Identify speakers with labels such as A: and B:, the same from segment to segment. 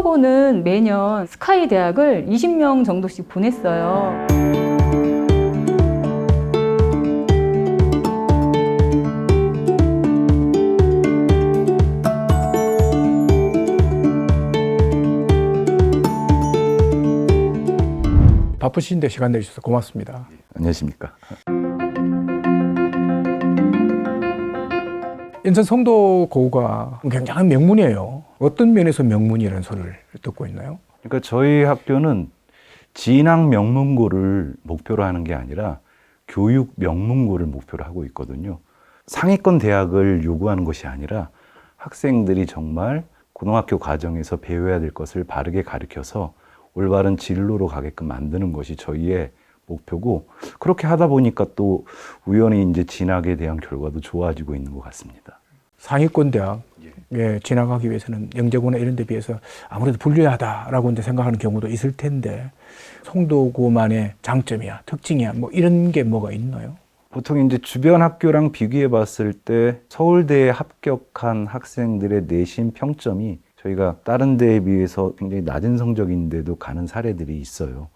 A: 송도고는 매년 스카이 대학을 20명 정도씩 보냈어요.
B: 바쁘신데 시간 내주셔서 고맙습니다.
C: 안녕하십니까.
B: 인천 송도고가 굉장한 명문이에요. 어떤 면에서 명문이라는 소리를 듣고 있나요?
C: 그러니까 저희 학교는 진학 명문고를 목표로 하는 게 아니라 교육 명문고를 목표로 하고 있거든요. 상위권 대학을 요구하는 것이 아니라 학생들이 정말 고등학교 과정에서 배워야 될 것을 바르게 가르쳐서 올바른 진로로 가게끔 만드는 것이 저희의 목표고, 그렇게 하다 보니까 또 우연히 이제 진학에 대한 결과도 좋아지고 있는 것 같습니다.
B: 상위권 대학에 진학하기 위해서는 영재고나 이런 데 비해서 아무래도 불리하다라고 이제 생각하는 경우도 있을 텐데, 송도고만의 장점이야, 특징이야, 뭐 이런 게 뭐가 있나요?
C: 보통 이제 주변 학교랑 비교해 봤을 때 서울대에 합격한 학생들의 내신 평점이 저희가 다른 데에 비해서 굉장히 낮은 성적인데도 가는 사례들이 있어요.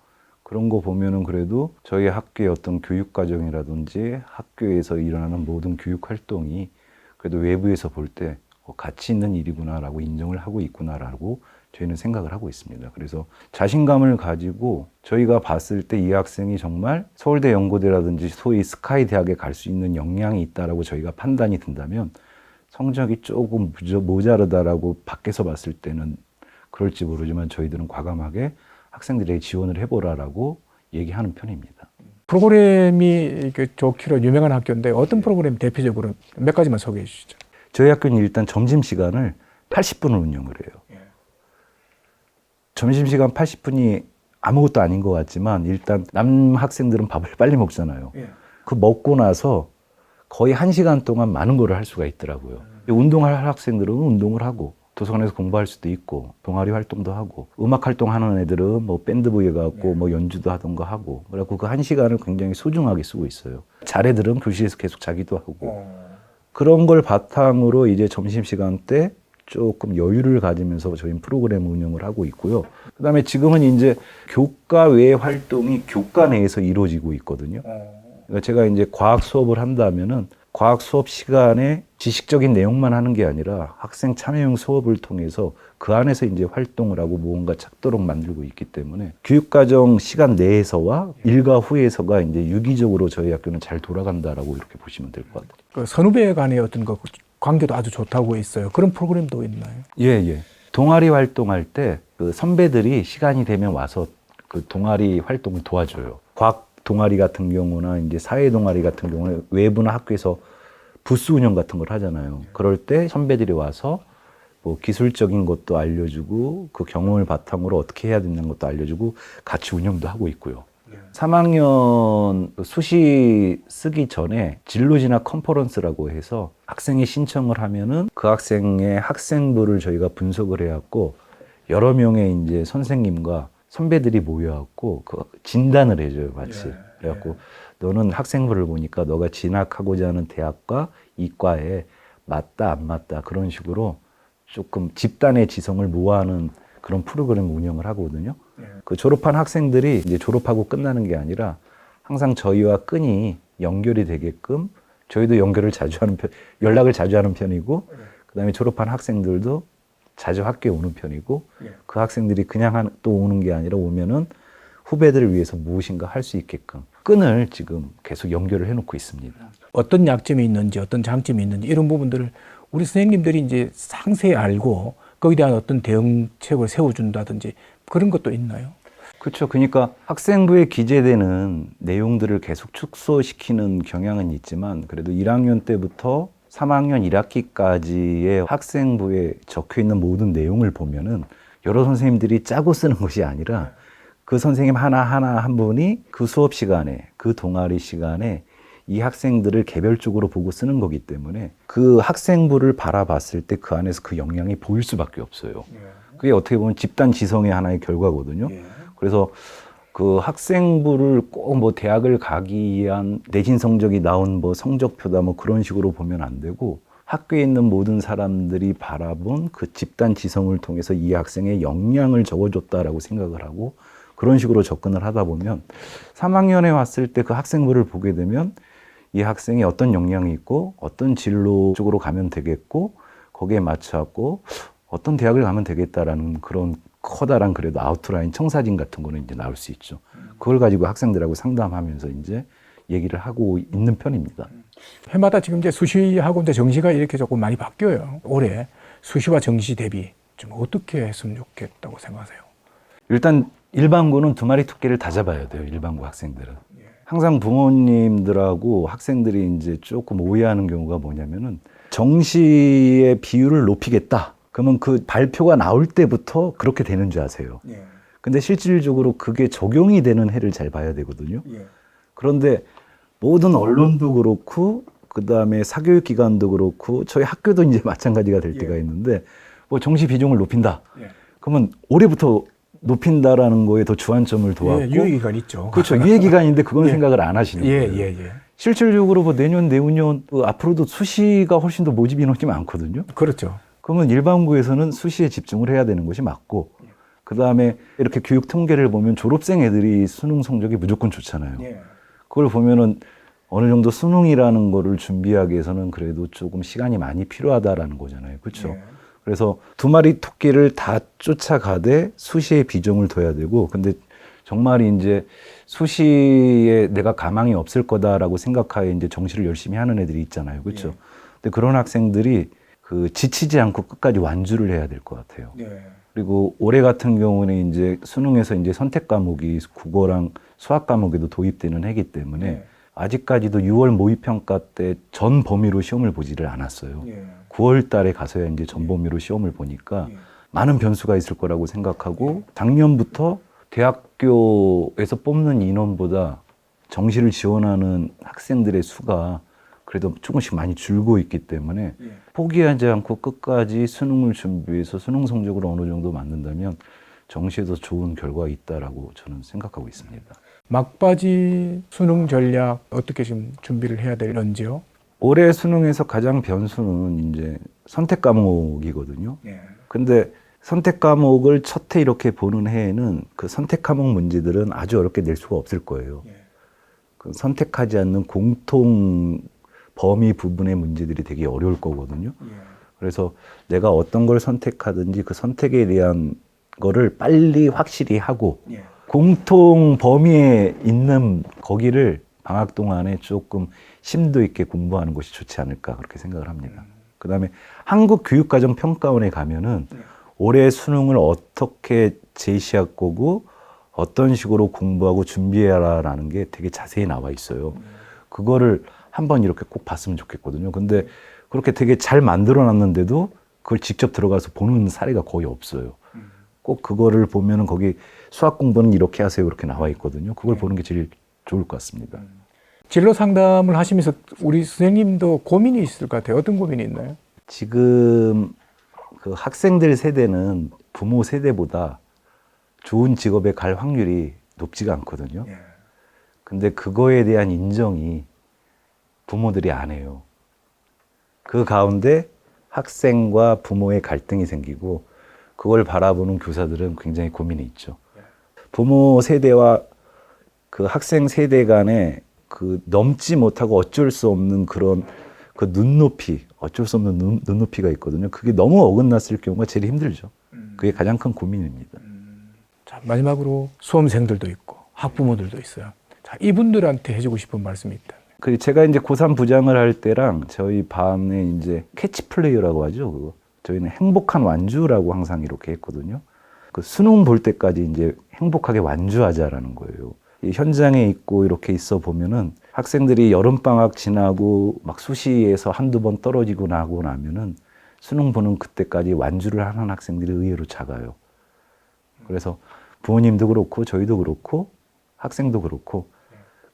C: 그런 거 보면은 그래도 저희 학교의 어떤 교육 과정이라든지 학교에서 일어나는 모든 교육 활동이 그래도 외부에서 볼 때 가치 있는 일이구나라고 인정을 하고 있구나라고 저희는 생각을 하고 있습니다. 그래서 자신감을 가지고 저희가 봤을 때 이 학생이 정말 서울대 연고대라든지 소위 스카이 대학에 갈 수 있는 역량이 있다라고 저희가 판단이 든다면, 성적이 조금 모자르다라고 밖에서 봤을 때는 그럴지 모르지만 저희들은 과감하게 학생들에게 지원을 해보라라고 얘기하는 편입니다.
B: 프로그램이 좋기로 유명한 학교인데 어떤 프로그램 대표적으로 몇 가지만 소개해 주시죠.
C: 저희 학교는 일단 점심시간을 80분을 운영을 해요. 점심시간 80분이 아무것도 아닌 것 같지만 일단 남학생들은 밥을 빨리 먹잖아요. 그 먹고 나서 거의 1시간 동안 많은 거를 할 수가 있더라고요. 운동할 학생들은 운동을 하고 도서관에서 공부할 수도 있고 동아리 활동도 하고, 음악 활동하는 애들은 뭐 밴드부에 가고 뭐 연주도 하던가 하고, 그래갖고 그 1시간을 굉장히 소중하게 쓰고 있어요. 잘애들은 교실에서 계속 자기도 하고, 그런 걸 바탕으로 이제 점심시간 때 조금 여유를 가지면서 저희는 프로그램 운영을 하고 있고요. 그다음에 지금은 이제 교과 외 활동이 교과 내에서 이루어지고 있거든요. 그러니까 제가 이제 과학 수업을 한다면은 과학 수업 시간에 지식적인 내용만 하는 게 아니라 학생 참여형 수업을 통해서 그 안에서 이제 활동을 하고 무언가 찾도록 만들고 있기 때문에 교육과정 시간 내에서와 일과 후에서가 이제 유기적으로 저희 학교는 잘 돌아간다라고 이렇게 보시면 될 것 같아요.
B: 그 선후배 간의 어떤 그 관계도 아주 좋다고 있어요. 그런 프로그램도 있나요?
C: 예. 동아리 활동할 때 그 선배들이 시간이 되면 와서 그 동아리 활동을 도와줘요. 과학 동아리 같은 경우나 이제 사회 동아리 같은 경우는 외부나 학교에서 부스 운영 같은 걸 하잖아요. 그럴 때 선배들이 와서 뭐 기술적인 것도 알려주고 그 경험을 바탕으로 어떻게 해야 되는 것도 알려주고 같이 운영도 하고 있고요. 3학년 수시 쓰기 전에 진로진학 컨퍼런스라고 해서 학생이 신청을 하면은 그 학생의 학생부를 저희가 분석을 해갖고 여러 명의 이제 선생님과 선배들이 모여갖고 그 진단을 해줘요, 마치. 그래갖고 너는 학생부를 보니까 너가 진학하고자 하는 대학과 이과에 맞다 안 맞다 그런 식으로 조금 집단의 지성을 모아하는 그런 프로그램 운영을 하거든요. 그 졸업한 학생들이 이제 졸업하고 끝나는 게 아니라 항상 저희와 끈이 연결이 되게끔 저희도 연결을 자주 하는 연락을 자주 하는 편이고, 그다음에 졸업한 학생들도 자주 학교에 오는 편이고, 그 학생들이 그냥 또 오는 게 아니라 오면은 후배들을 위해서 무엇인가 할 수 있게끔 끈을 지금 계속 연결을 해놓고 있습니다.
B: 어떤 약점이 있는지 어떤 장점이 있는지 이런 부분들을 우리 선생님들이 이제 상세히 알고 거기에 대한 어떤 대응책을 세워준다든지 그런 것도 있나요?
C: 그렇죠. 그러니까 학생부에 기재되는 내용들을 계속 축소시키는 경향은 있지만 그래도 1학년 때부터 3학년 1학기까지의 학생부에 적혀 있는 모든 내용을 보면은 여러 선생님들이 짜고 쓰는 것이 아니라 그 선생님 하나하나 한 분이 그 수업 시간에, 그 동아리 시간에 이 학생들을 개별적으로 보고 쓰는 거기 때문에 그 학생부를 바라봤을 때 그 안에서 그 역량이 보일 수밖에 없어요. 그게 어떻게 보면 집단 지성의 하나의 결과거든요. 그래서 그 학생부를 꼭 뭐 대학을 가기 위한 내신 성적이 나온 뭐 성적표다 뭐 그런 식으로 보면 안 되고, 학교에 있는 모든 사람들이 바라본 그 집단 지성을 통해서 이 학생의 역량을 적어줬다라고 생각을 하고 그런 식으로 접근을 하다 보면 3학년에 왔을 때 그 학생부를 보게 되면 이 학생이 어떤 역량이 있고 어떤 진로 쪽으로 가면 되겠고 거기에 맞춰갖고 어떤 대학을 가면 되겠다라는 그런 커다란 그래도 아웃라인 청사진 같은 거는 이제 나올 수 있죠. 그걸 가지고 학생들하고 상담하면서 이제 얘기를 하고 있는 편입니다.
B: 해마다 지금 이제 수시하고 이제 정시가 이렇게 조금 많이 바뀌어요. 올해 수시와 정시 대비 좀 어떻게 했으면 좋겠다고 생각하세요?
C: 일단 일반고는 두 마리 토끼를 다 잡아야 돼요. 일반고 학생들은. 항상 부모님들하고 학생들이 이제 조금 오해하는 경우가 뭐냐면은 정시의 비율을 높이겠다. 그러면 그 발표가 나올 때부터 그렇게 되는 줄 아세요. 근데 실질적으로 그게 적용이 되는 해를 잘 봐야 되거든요. 그런데 모든 언론도 그렇고 그다음에 사교육 기관도 그렇고 저희 학교도 이제 마찬가지가 될 때가 있는데 뭐 정시 비중을 높인다. 그러면 올해부터 높인다라는 거에 더 주안점을 두었고
B: 유예기간 있죠.
C: 그렇죠. 유예기간인데 그건 생각을 안 하시는 거예요.
B: 예.
C: 실질적으로 뭐 내년, 내후년 앞으로도 수시가 훨씬 더 모집 인원이 많거든요.
B: 그렇죠.
C: 그러면 일반고에서는 수시에 집중을 해야 되는 것이 맞고 그다음에 이렇게 교육 통계를 보면 졸업생 애들이 수능 성적이 무조건 좋잖아요. 그걸 보면은 어느 정도 수능이라는 거를 준비하기 위해서는 그래도 조금 시간이 많이 필요하다라는 거잖아요. 그렇죠? 그래서 두 마리 토끼를 다 쫓아가되 수시에 비중을 둬야 되고 근데 정말 이제 수시에 내가 가망이 없을 거다라고 생각하에 이제 정시를 열심히 하는 애들이 있잖아요. 그렇죠? 근데 그런 학생들이 그 지치지 않고 끝까지 완주를 해야 될 것 같아요. 그리고 올해 같은 경우는 이제 수능에서 이제 선택 과목이 국어랑 수학 과목에도 도입되는 해기 때문에 아직까지도 6월 모의평가 때 전 범위로 시험을 보지를 않았어요. 9월 달에 가서야 이제 전 범위로 시험을 보니까 많은 변수가 있을 거라고 생각하고 작년부터 대학교에서 뽑는 인원보다 정시를 지원하는 학생들의 수가 그래도 조금씩 많이 줄고 있기 때문에 포기하지 않고 끝까지 수능을 준비해서 수능 성적을 어느 정도 만든다면 정시에도 좋은 결과가 있다라고 저는 생각하고 있습니다.
B: 막바지 수능 전략 어떻게 지금 준비를 해야 되는지요?
C: 올해 수능에서 가장 변수는 이제 선택 과목이거든요. 근데 선택 과목을 첫 해 이렇게 보는 해에는 그 선택 과목 문제들은 아주 어렵게 낼 수가 없을 거예요. 그 선택하지 않는 공통 범위 부분의 문제들이 되게 어려울 거거든요. 그래서 내가 어떤 걸 선택하든지 그 선택에 대한 거를 빨리 확실히 하고 공통 범위에 있는 거기를 방학 동안에 조금 심도 있게 공부하는 것이 좋지 않을까 그렇게 생각을 합니다. 그다음에 한국교육과정평가원에 가면은 올해 수능을 어떻게 제시할 거고 어떤 식으로 공부하고 준비해라라는 게 되게 자세히 나와 있어요. 그거를 한번 이렇게 꼭 봤으면 좋겠거든요. 근데 그렇게 되게 잘 만들어 놨는데도 그걸 직접 들어가서 보는 사례가 거의 없어요. 꼭 그거를 보면은 거기 수학 공부는 이렇게 하세요. 그렇게 나와 있거든요. 그걸 보는 게 제일 좋을 것 같습니다.
B: 진로 상담을 하시면서 우리 선생님도 고민이 있을 것 같아요. 어떤 고민이 있나요?
C: 지금 그 학생들 세대는 부모 세대보다 좋은 직업에 갈 확률이 높지가 않거든요. 근데 그거에 대한 인정이 부모들이 안 해요. 그 가운데 학생과 부모의 갈등이 생기고 그걸 바라보는 교사들은 굉장히 고민이 있죠. 부모 세대와 그 학생 세대 간에 그 넘지 못하고 어쩔 수 없는 그런 그 눈높이, 어쩔 수 없는 눈높이가 있거든요. 그게 너무 어긋났을 경우가 제일 힘들죠. 그게 가장 큰 고민입니다.
B: 자, 마지막으로 수험생들도 있고 학부모들도 있어요. 자, 이분들한테 해주고 싶은 말씀이 있다.
C: 그 제가 이제 고3 부장을 할 때랑 저희 반에 이제 캐치플레이어라고 하죠. 그거. 저희는 행복한 완주라고 항상 이렇게 했거든요. 그 수능 볼 때까지 이제 행복하게 완주하자라는 거예요. 이 현장에 있고 이렇게 있어 보면은 학생들이 여름방학 지나고 막 수시에서 한두 번 떨어지고 나고 나면은 수능 보는 그때까지 완주를 하는 학생들이 의외로 작아요. 그래서 부모님도 그렇고 저희도 그렇고 학생도 그렇고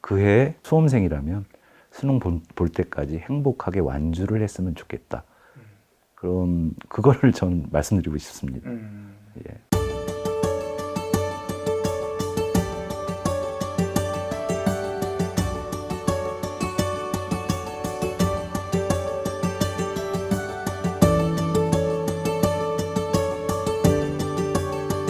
C: 그해 수험생이라면 수능 볼 때까지 행복하게 완주를 했으면 좋겠다. 그런 그거를 저는 말씀드리고 싶습니다. 예.